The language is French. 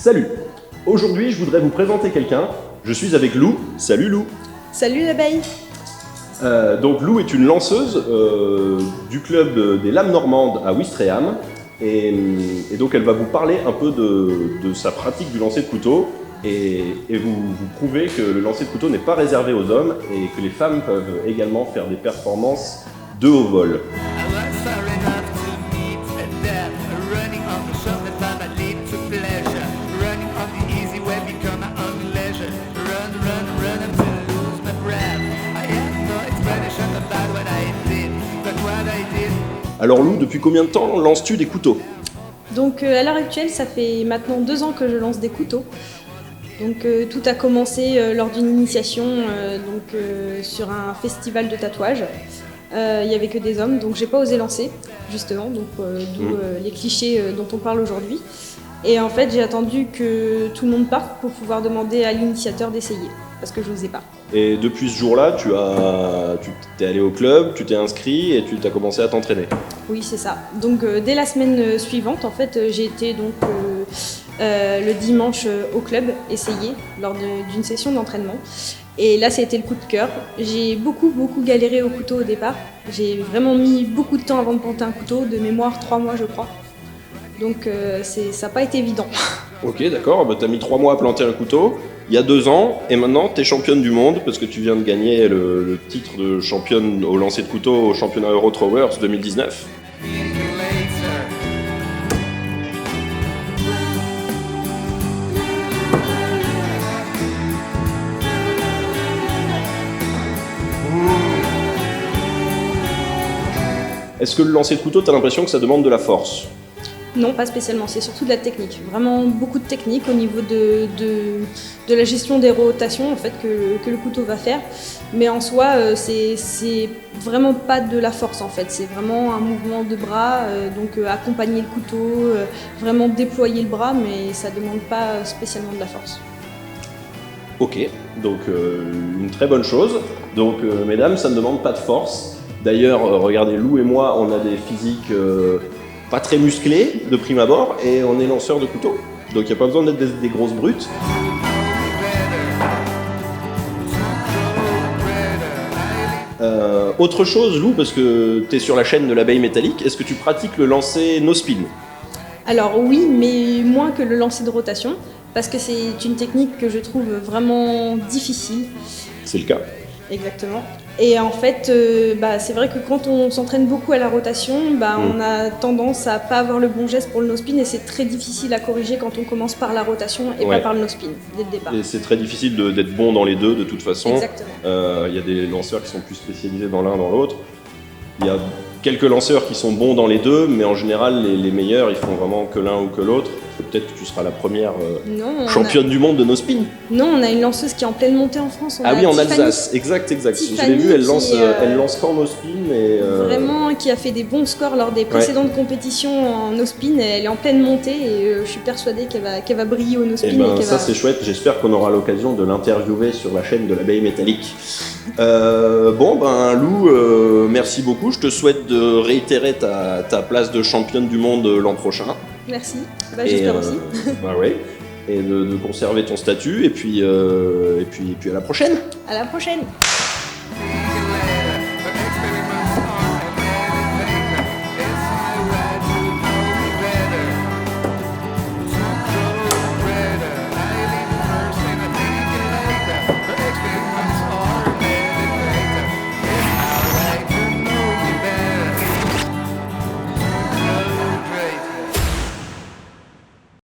Salut! Aujourd'hui, je voudrais vous présenter quelqu'un. Je suis avec Lou. Salut Lou! Salut l'abeille! Donc Lou est une lanceuse du club des Lames Normandes à Ouistreham. Et donc elle va vous parler un peu de sa pratique du lancer de couteau et vous prouver que le lancer de couteau n'est pas réservé aux hommes et que les femmes peuvent également faire des performances de haut vol. Alors Lou, depuis combien de temps lances-tu des couteaux? Donc à l'heure actuelle, ça fait maintenant 2 ans que je lance des couteaux. Donc tout a commencé lors d'une initiation sur un festival de tatouage. Il n'y avait que des hommes, donc j'ai pas osé lancer, justement, d'où les clichés dont on parle aujourd'hui. Et en fait, j'ai attendu que tout le monde parte pour pouvoir demander à l'initiateur d'essayer, parce que je n'osais pas. Et depuis ce jour-là, tu t'es allé au club, tu t'es inscrit et tu t'as commencé à t'entraîner. Oui, c'est ça. Donc dès la semaine suivante, en fait, j'ai été le dimanche au club essayer lors d'une session d'entraînement. Et là, ça a été le coup de cœur. J'ai beaucoup galéré au couteau au départ. J'ai vraiment mis beaucoup de temps avant de planter un couteau, de mémoire 3 mois je crois. Donc ça n'a pas été évident. Ok, d'accord, bah, tu as mis 3 mois à planter un couteau, il y a 2 ans, et maintenant tu es championne du monde parce que tu viens de gagner le titre de championne au lancer de couteau au championnat Euro Throwers 2019. Est-ce que le lancer de couteau, tu as l'impression que ça demande de la force? Non, pas spécialement, c'est surtout de la technique. Vraiment beaucoup de technique au niveau de la gestion des rotations en fait, que le couteau va faire. Mais en soi, c'est vraiment pas de la force en fait. C'est vraiment un mouvement de bras, accompagner le couteau, vraiment déployer le bras, mais ça demande pas spécialement de la force. Ok, donc une très bonne chose. Donc mesdames, ça ne demande pas de force. D'ailleurs, regardez, Lou et moi, on a des physiques pas très musclés de prime abord et on est lanceurs de couteau. Donc il n'y a pas besoin d'être des grosses brutes. Autre chose, Lou, parce que tu es sur la chaîne de l'abeille métallique, est-ce que tu pratiques le lancer no spin? Alors oui, mais moins que le lancer de rotation, parce que c'est une technique que je trouve vraiment difficile. C'est le cas. Exactement. Et en fait, c'est vrai que quand on s'entraîne beaucoup à la rotation, on a tendance à pas avoir le bon geste pour le no-spin et c'est très difficile à corriger quand on commence par la rotation et pas par le no-spin dès le départ. Et c'est très difficile d'être bon dans les deux de toute façon. Exactement. Il y a des lanceurs qui sont plus spécialisés dans l'un, dans l'autre. Il y a quelques lanceurs qui sont bons dans les deux, mais en général, les meilleurs, ils font vraiment que l'un ou que l'autre. Peut-être que tu seras la première championne du monde de no spin. Non, on a une lanceuse qui est en pleine montée en France. Oui, en Alsace, exact. Tiffany, je l'ai vu, elle lance qu'en no spin. Vraiment, qui a fait des bons scores lors des précédentes compétitions en no spin. Elle est en pleine montée et je suis persuadée qu'elle va briller au no spin. C'est chouette, j'espère qu'on aura l'occasion de l'interviewer sur la chaîne de l'abeille métallique. Lou, merci beaucoup. Je te souhaite de réitérer ta place de championne du monde l'an prochain. Merci, j'espère aussi. Et de conserver ton statut, et puis à la prochaine. À la prochaine.